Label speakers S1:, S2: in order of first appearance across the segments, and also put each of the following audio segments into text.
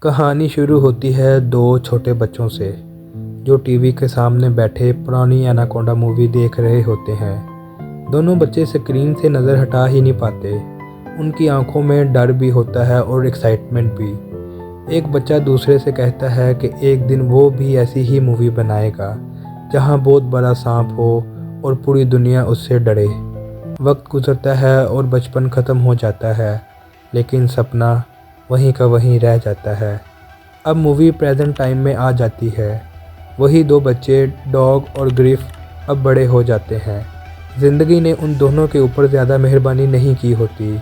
S1: कहानी शुरू होती है दो छोटे बच्चों से जो टीवी के सामने बैठे पुरानी एनाकोंडा मूवी देख रहे होते हैं। दोनों बच्चे स्क्रीन से नज़र हटा ही नहीं पाते। उनकी आंखों में डर भी होता है और एक्साइटमेंट भी। एक बच्चा दूसरे से कहता है कि एक दिन वो भी ऐसी ही मूवी बनाएगा जहां बहुत बड़ा सांप हो और पूरी दुनिया उससे डरे। वक्त गुजरता है और बचपन ख़त्म हो जाता है, लेकिन सपना वहीं का वहीं रह जाता है। अब मूवी प्रेजेंट टाइम में आ जाती है। वही दो बच्चे डॉग और ग्रिफ अब बड़े हो जाते हैं। ज़िंदगी ने उन दोनों के ऊपर ज़्यादा मेहरबानी नहीं की होती।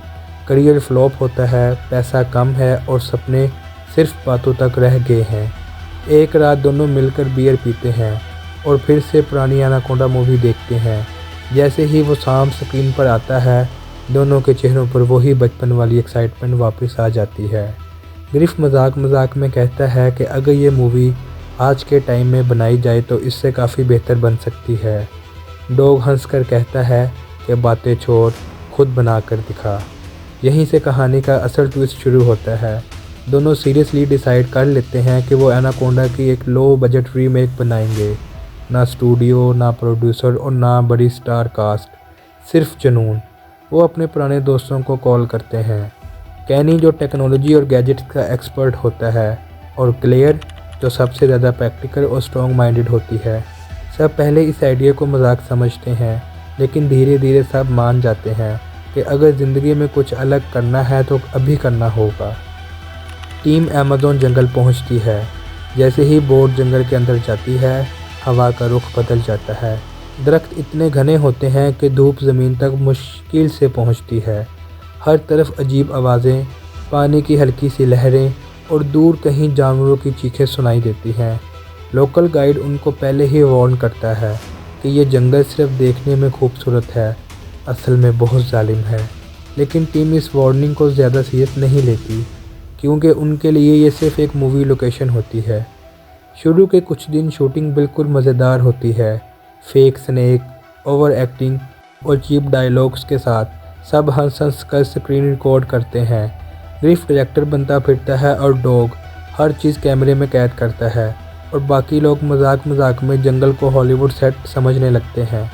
S1: करियर फ्लॉप होता है, पैसा कम है और सपने सिर्फ बातों तक रह गए हैं। एक रात दोनों मिलकर बियर पीते हैं और फिर से पुरानी एनाकोंडा मूवी देखते हैं। जैसे ही वो सांप स्क्रीन पर आता है, दोनों के चेहरों पर वही बचपन वाली एक्साइटमेंट वापस आ जाती है। ग्रिफ मजाक मजाक में कहता है कि अगर ये मूवी आज के टाइम में बनाई जाए तो इससे काफ़ी बेहतर बन सकती है। डॉग हंसकर कहता है कि बातें छोड़, खुद बना कर दिखा। यहीं से कहानी का असल ट्विस्ट शुरू होता है। दोनों सीरियसली डिसाइड कर लेते हैं कि वो एनाकोंडा की एक लो बजट रीमेक बनाएंगे। ना स्टूडियो, ना प्रोड्यूसर और ना बड़ी स्टार कास्ट, सिर्फ जुनून। वो अपने पुराने दोस्तों को कॉल करते हैं। कैनी जो टेक्नोलॉजी और गैजेट्स का एक्सपर्ट होता है, और क्लेयर जो सबसे ज़्यादा प्रैक्टिकल और स्ट्रॉन्ग माइंडेड होती है। सब पहले इस आइडिया को मजाक समझते हैं, लेकिन धीरे धीरे सब मान जाते हैं कि अगर ज़िंदगी में कुछ अलग करना है तो अभी करना होगा। टीम अमेज़न जंगल पहुंचती है। जैसे ही बोट जंगल के अंदर जाती है, हवा का रुख बदल जाता है। दरख्त इतने घने होते हैं कि धूप ज़मीन तक मुश्किल से पहुंचती है। हर तरफ अजीब आवाज़ें, पानी की हल्की सी लहरें और दूर कहीं जानवरों की चीखें सुनाई देती हैं। लोकल गाइड उनको पहले ही वार्न करता है कि ये जंगल सिर्फ देखने में खूबसूरत है, असल में बहुत जालिम है। लेकिन टीम इस वार्निंग को ज़्यादा सीरियस नहीं लेती, क्योंकि उनके लिए ये सिर्फ एक मूवी लोकेशन होती है। शुरू के कुछ दिन शूटिंग बिल्कुल मज़ेदार होती है। फेक स्नेक, ओवर एक्टिंग और चीप डायलॉग्स के साथ सब हंस हंस कर स्क्रीन रिकॉर्ड करते हैं। ग्रिफ डायरेक्टर बनता फिरता है और डॉग हर चीज़ कैमरे में कैद करता है, और बाकी लोग मजाक मजाक में जंगल को हॉलीवुड सेट समझने लगते हैं।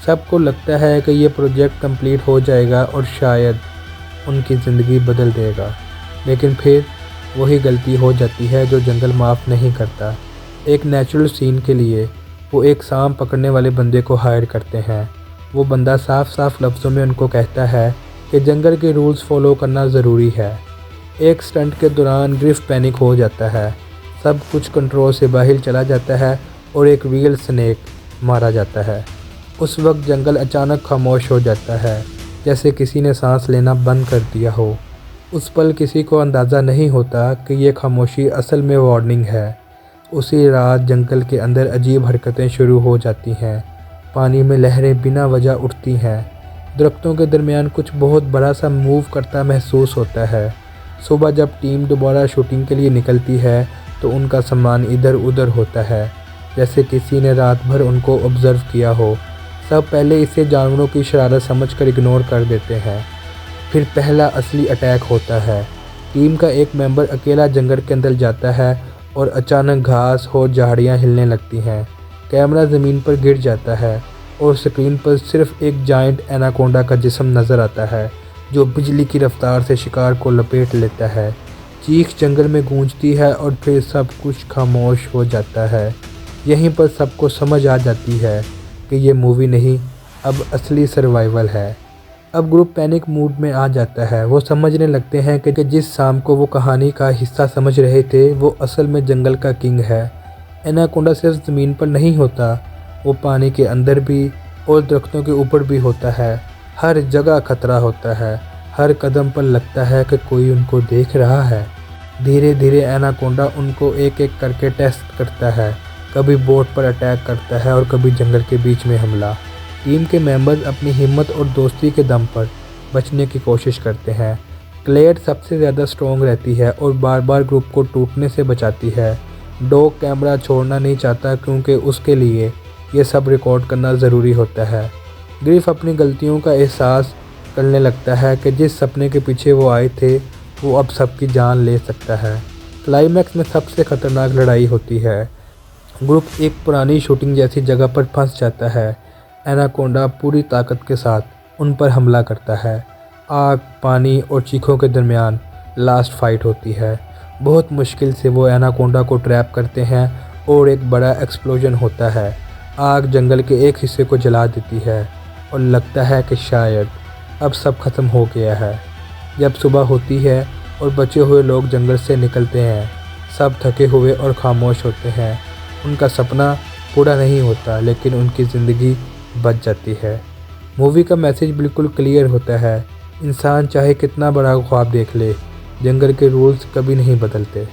S1: सबको लगता है कि ये प्रोजेक्ट कंप्लीट हो जाएगा और शायद उनकी ज़िंदगी बदल देगा, लेकिन फिर वही गलती हो जाती है जो जंगल माफ़ नहीं करता। एक नेचुरल सीन के लिए वो एक सांप पकड़ने वाले बंदे को हायर करते हैं। वो बंदा साफ साफ लफ्ज़ों में उनको कहता है कि जंगल के रूल्स फॉलो करना ज़रूरी है। एक स्टंट के दौरान ग्रिफ पैनिक हो जाता है। सब कुछ कंट्रोल से बाहर चला जाता है और एक रियल स्नेक मारा जाता है। उस वक्त जंगल अचानक खामोश हो जाता है, जैसे किसी ने सांस लेना बंद कर दिया हो। उस पल किसी को अंदाज़ा नहीं होता कि ये खामोशी असल में वार्निंग है। उसी रात जंगल के अंदर अजीब हरकतें शुरू हो जाती हैं। पानी में लहरें बिना वजह उठती हैं। दरख्तों के दरमियान कुछ बहुत बड़ा सा मूव करता महसूस होता है। सुबह जब टीम दोबारा शूटिंग के लिए निकलती है तो उनका सामान इधर उधर होता है, जैसे किसी ने रात भर उनको ऑब्ज़र्व किया हो। सब पहले इसे जानवरों की शरारत समझकर इग्नोर कर देते हैं। फिर पहला असली अटैक होता है। टीम का एक मेंबर अकेला जंगल के अंदर जाता है और अचानक घास और झाड़ियाँ हिलने लगती हैं। कैमरा ज़मीन पर गिर जाता है और स्क्रीन पर सिर्फ एक जायंट एनाकोंडा का जिस्म नज़र आता है, जो बिजली की रफ्तार से शिकार को लपेट लेता है। चीख जंगल में गूंजती है और फिर सब कुछ खामोश हो जाता है। यहीं पर सबको समझ आ जाती है कि ये मूवी नहीं, अब असली सर्वाइवल है। अब ग्रुप पैनिक मूड में आ जाता है। वो समझने लगते हैं कि जिस सांप को वो कहानी का हिस्सा समझ रहे थे, वो असल में जंगल का किंग है। एनाकोंडा सिर्फ ज़मीन पर नहीं होता, वो पानी के अंदर भी और दरख्तों के ऊपर भी होता है। हर जगह खतरा होता है। हर कदम पर लगता है कि कोई उनको देख रहा है। धीरे धीरे एनाकोंडा उनको एक एक करके टेस्ट करता है। कभी बोट पर अटैक करता है और कभी जंगल के बीच में हमला। टीम के मेंबर्स अपनी हिम्मत और दोस्ती के दम पर बचने की कोशिश करते हैं। क्लेयर सबसे ज़्यादा स्ट्रॉन्ग रहती है और बार बार ग्रुप को टूटने से बचाती है। डॉग कैमरा छोड़ना नहीं चाहता, क्योंकि उसके लिए ये सब रिकॉर्ड करना ज़रूरी होता है। ग्रिफ अपनी गलतियों का एहसास करने लगता है कि जिस सपने के पीछे वो आए थे, वो अब सबकी जान ले सकता है। क्लाइमैक्स में सबसे खतरनाक लड़ाई होती है। ग्रुप एक पुरानी शूटिंग जैसी जगह पर फंस जाता है। एनाकोंडा पूरी ताकत के साथ उन पर हमला करता है। आग, पानी और चीखों के दरमियान लास्ट फाइट होती है। बहुत मुश्किल से वो एनाकोंडा को ट्रैप करते हैं और एक बड़ा एक्सप्लोजन होता है। आग जंगल के एक हिस्से को जला देती है और लगता है कि शायद अब सब खत्म हो गया है। जब सुबह होती है और बचे हुए लोग जंगल से निकलते हैं, सब थके हुए और खामोश होते हैं। उनका सपना पूरा नहीं होता, लेकिन उनकी ज़िंदगी बच जाती है। मूवी का मैसेज बिल्कुल क्लियर होता है, इंसान चाहे कितना बड़ा ख्वाब देख ले, जंगल के रूल्स कभी नहीं बदलते।